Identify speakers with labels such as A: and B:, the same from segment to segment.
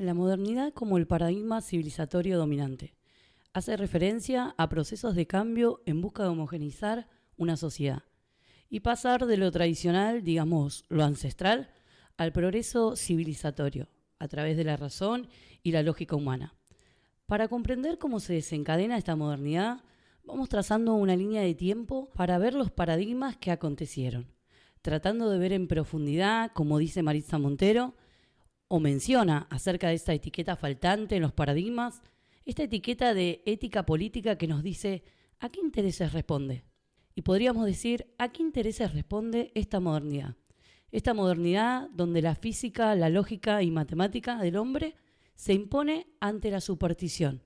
A: La modernidad como el paradigma civilizatorio dominante. Hace referencia a procesos de cambio en busca de homogeneizar una sociedad y pasar de lo tradicional, digamos, lo ancestral, al progreso civilizatorio, a través de la razón y la lógica humana. Para comprender cómo se desencadena esta modernidad, vamos trazando una línea de tiempo para ver los paradigmas que acontecieron, tratando de ver en profundidad, como dice Maritza Montero, o menciona acerca de esta etiqueta faltante en los paradigmas, esta etiqueta de ética política que nos dice ¿a qué intereses responde? Y podríamos decir ¿a qué intereses responde esta modernidad? Esta modernidad donde la física, la lógica y matemática del hombre se impone ante la superstición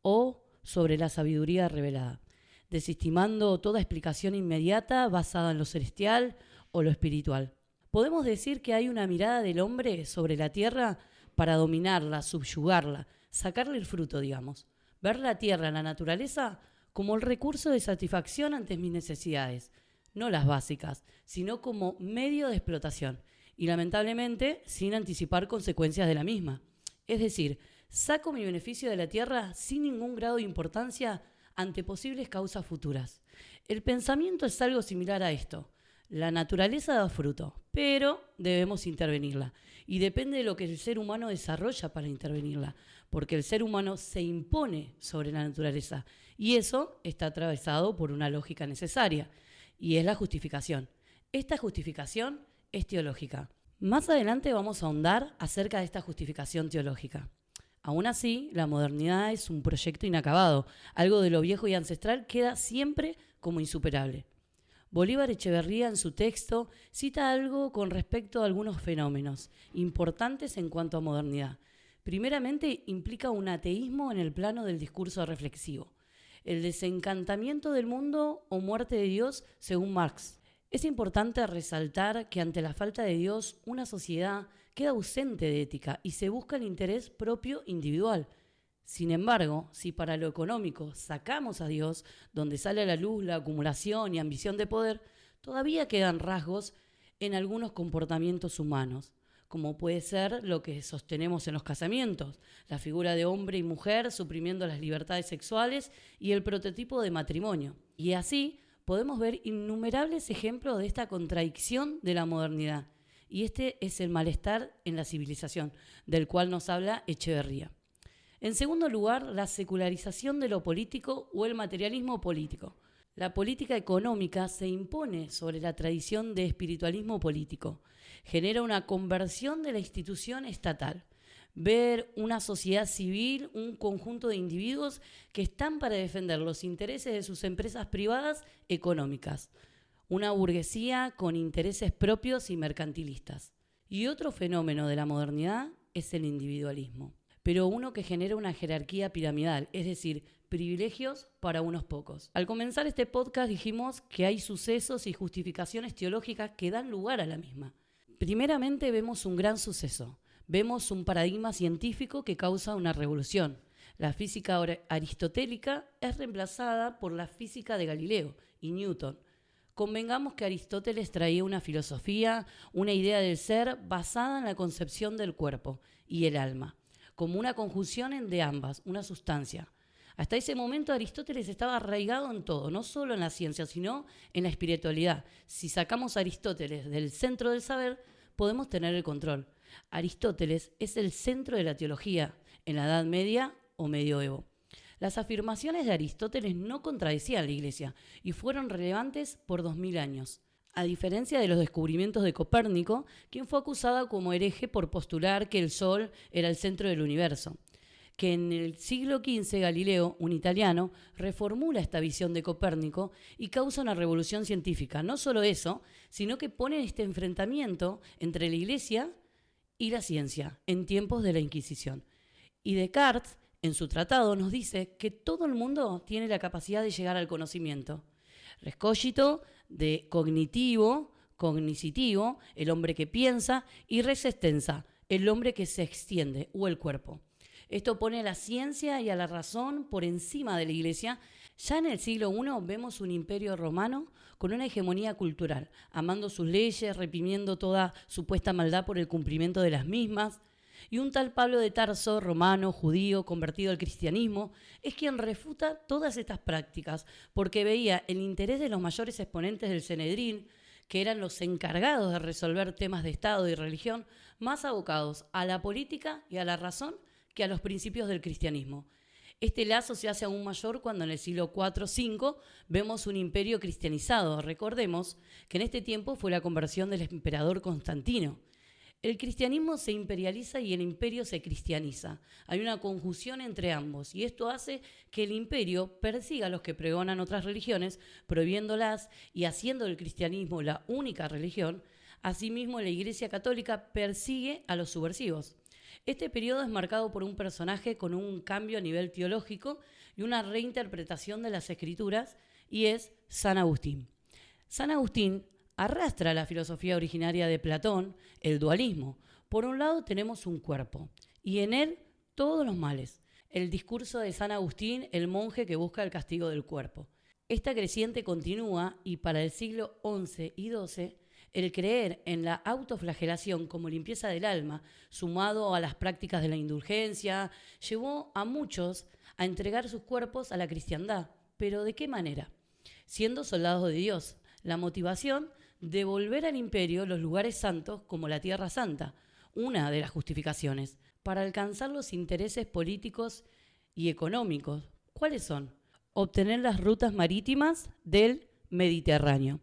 A: o sobre la sabiduría revelada, desestimando toda explicación inmediata basada en lo celestial o lo espiritual. Podemos decir que hay una mirada del hombre sobre la tierra para dominarla, subyugarla, sacarle el fruto, digamos. Ver la tierra, la naturaleza, como el recurso de satisfacción ante mis necesidades, no las básicas, sino como medio de explotación, y lamentablemente sin anticipar consecuencias de la misma. Es decir, saco mi beneficio de la tierra sin ningún grado de importancia ante posibles causas futuras. El pensamiento es algo similar a esto. La naturaleza da fruto, pero debemos intervenirla. Y depende de lo que el ser humano desarrolla para intervenirla, porque el ser humano se impone sobre la naturaleza. Y eso está atravesado por una lógica necesaria, y es la justificación. Esta justificación es teológica. Más adelante vamos a ahondar acerca de esta justificación teológica. Aún así, la modernidad es un proyecto inacabado. Algo de lo viejo y ancestral queda siempre como insuperable. Bolívar Echeverría en su texto cita algo con respecto a algunos fenómenos importantes en cuanto a modernidad. Primeramente, implica un ateísmo en el plano del discurso reflexivo, el desencantamiento del mundo o muerte de Dios según Marx. Es importante resaltar que ante la falta de Dios, una sociedad queda ausente de ética y se busca el interés propio individual. Sin embargo, si para lo económico sacamos a Dios, donde sale a la luz la acumulación y ambición de poder, todavía quedan rasgos en algunos comportamientos humanos, como puede ser lo que sostenemos en los casamientos, la figura de hombre y mujer suprimiendo las libertades sexuales y el prototipo de matrimonio. Y así podemos ver innumerables ejemplos de esta contradicción de la modernidad. Y este es el malestar en la civilización, del cual nos habla Echeverría. En segundo lugar, la secularización de lo político o el materialismo político. La política económica se impone sobre la tradición de espiritualismo político. Genera una conversión de la institución estatal. Ver una sociedad civil, un conjunto de individuos que están para defender los intereses de sus empresas privadas económicas. Una burguesía con intereses propios y mercantilistas. Y otro fenómeno de la modernidad es el individualismo, pero uno que genera una jerarquía piramidal, es decir, privilegios para unos pocos. Al comenzar este podcast dijimos que hay sucesos y justificaciones teológicas que dan lugar a la misma. Primeramente vemos un gran suceso, vemos un paradigma científico que causa una revolución. La física aristotélica es reemplazada por la física de Galileo y Newton. Convengamos que Aristóteles traía una filosofía, una idea del ser basada en la concepción del cuerpo y el alma, como una conjunción de ambas, una sustancia. Hasta ese momento Aristóteles estaba arraigado en todo, no solo en la ciencia, sino en la espiritualidad. Si sacamos a Aristóteles del centro del saber, podemos tener el control. Aristóteles es el centro de la teología en la Edad Media o Medioevo. Las afirmaciones de Aristóteles no contradecían la Iglesia y fueron relevantes por 2000 años. A diferencia de los descubrimientos de Copérnico, quien fue acusado como hereje por postular que el Sol era el centro del universo. Que en el siglo XV Galileo, un italiano, reformula esta visión de Copérnico y causa una revolución científica. No solo eso, sino que pone este enfrentamiento entre la Iglesia y la ciencia en tiempos de la Inquisición. Y Descartes, en su tratado, nos dice que todo el mundo tiene la capacidad de llegar al conocimiento. Rescógito de cognitivo, cognicitivo, el hombre que piensa, y res extensa, el hombre que se extiende, o el cuerpo. Esto pone a la ciencia y a la razón por encima de la Iglesia. Ya en el siglo I vemos un imperio romano con una hegemonía cultural, amando sus leyes, reprimiendo toda supuesta maldad por el cumplimiento de las mismas. Y un tal Pablo de Tarso, romano, judío, convertido al cristianismo, es quien refuta todas estas prácticas, porque veía el interés de los mayores exponentes del Sanedrín, que eran los encargados de resolver temas de Estado y religión, más abocados a la política y a la razón que a los principios del cristianismo. Este lazo se hace aún mayor cuando en el siglo IV-V vemos un imperio cristianizado. Recordemos que en este tiempo fue la conversión del emperador Constantino. El cristianismo se imperializa y el imperio se cristianiza. Hay una conjunción entre ambos y esto hace que el imperio persiga a los que pregonan otras religiones, prohibiéndolas y haciendo del cristianismo la única religión. Asimismo, la Iglesia Católica persigue a los subversivos. Este periodo es marcado por un personaje con un cambio a nivel teológico y una reinterpretación de las Escrituras, y es San Agustín. San Agustín arrastra la filosofía originaria de Platón, el dualismo. Por un lado tenemos un cuerpo, y en él todos los males. El discurso de San Agustín, el monje que busca el castigo del cuerpo. Esta creciente continúa, y para el siglo XI y XII, el creer en la autoflagelación como limpieza del alma, sumado a las prácticas de la indulgencia, llevó a muchos a entregar sus cuerpos a la cristiandad. ¿Pero de qué manera? Siendo soldados de Dios. La motivación, devolver al imperio los lugares santos como la Tierra Santa, una de las justificaciones, para alcanzar los intereses políticos y económicos. ¿Cuáles son? Obtener las rutas marítimas del Mediterráneo,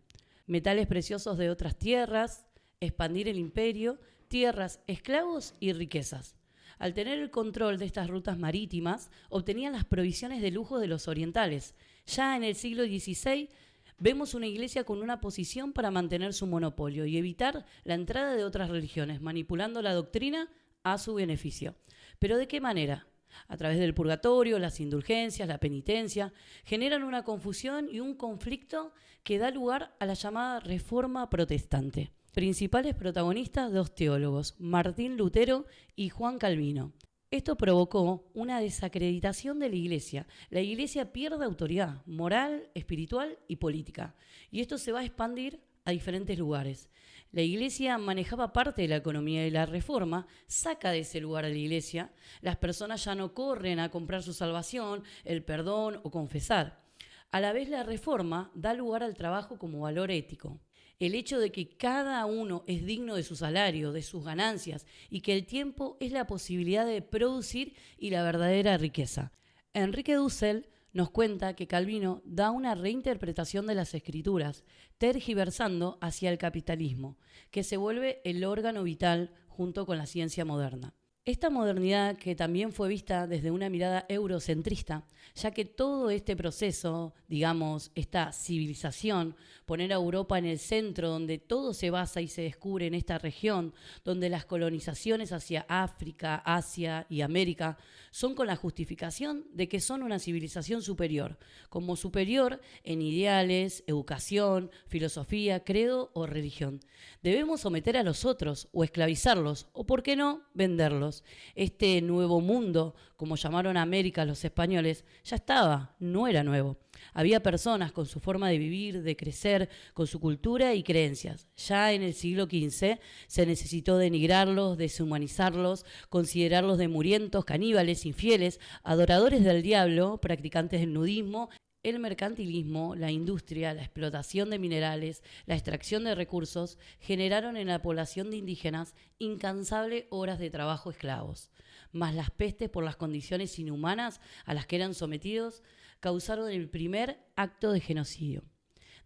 A: metales preciosos de otras tierras, expandir el imperio, tierras, esclavos y riquezas. Al tener el control de estas rutas marítimas, obtenían las provisiones de lujo de los orientales. Ya en el siglo XVI vemos una iglesia con una posición para mantener su monopolio y evitar la entrada de otras religiones, manipulando la doctrina a su beneficio. ¿Pero de qué manera? A través del purgatorio, las indulgencias, la penitencia, generan una confusión y un conflicto que da lugar a la llamada Reforma Protestante. Principales protagonistas, dos teólogos, Martín Lutero y Juan Calvino. Esto provocó una desacreditación de la Iglesia. La Iglesia pierde autoridad moral, espiritual y política. Y esto se va a expandir a diferentes lugares. La Iglesia manejaba parte de la economía y la Reforma saca de ese lugar a la Iglesia. Las personas ya no corren a comprar su salvación, el perdón o confesar. A la vez, la Reforma da lugar al trabajo como valor ético. El hecho de que cada uno es digno de su salario, de sus ganancias, y que el tiempo es la posibilidad de producir y la verdadera riqueza. Enrique Dussel nos cuenta que Calvino da una reinterpretación de las Escrituras, tergiversando hacia el capitalismo, que se vuelve el órgano vital junto con la ciencia moderna. Esta modernidad, que también fue vista desde una mirada eurocentrista, ya que todo este proceso, digamos, esta civilización, poner a Europa en el centro, donde todo se basa y se descubre en esta región, donde las colonizaciones hacia África, Asia y América son con la justificación de que son una civilización superior, como superior en ideales, educación, filosofía, credo o religión. Debemos someter a los otros o esclavizarlos, o por qué no, venderlos. Este nuevo mundo, como llamaron a América los españoles, ya estaba, no era nuevo. Había personas con su forma de vivir, de crecer, con su cultura y creencias. Ya en el siglo XV se necesitó denigrarlos, deshumanizarlos, considerarlos demurientos, caníbales, infieles, adoradores del diablo, practicantes del nudismo. El mercantilismo, la industria, la explotación de minerales, la extracción de recursos generaron en la población de indígenas incansables horas de trabajo esclavos, más las pestes por las condiciones inhumanas a las que eran sometidos causaron el primer acto de genocidio.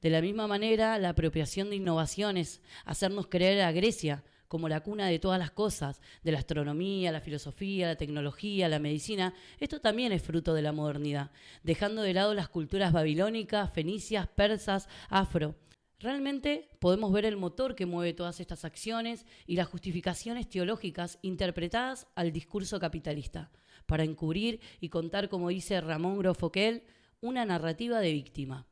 A: De la misma manera, la apropiación de innovaciones, hacernos creer a Grecia como la cuna de todas las cosas, de la astronomía, la filosofía, la tecnología, la medicina, esto también es fruto de la modernidad, dejando de lado las culturas babilónicas, fenicias, persas, afro. Realmente podemos ver el motor que mueve todas estas acciones y las justificaciones teológicas interpretadas al discurso capitalista, para encubrir y contar, como dice Ramón Grofoquel, una narrativa de víctima,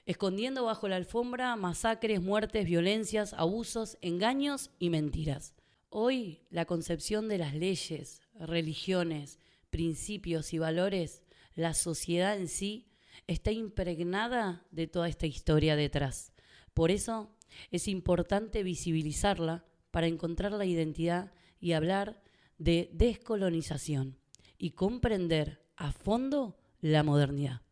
A: escondiendo bajo la alfombra masacres, muertes, violencias, abusos, engaños y mentiras. Hoy la concepción de las leyes, religiones, principios y valores, la sociedad en sí, está impregnada de toda esta historia detrás. Por eso es importante visibilizarla para encontrar la identidad y hablar de descolonización y comprender a fondo la modernidad.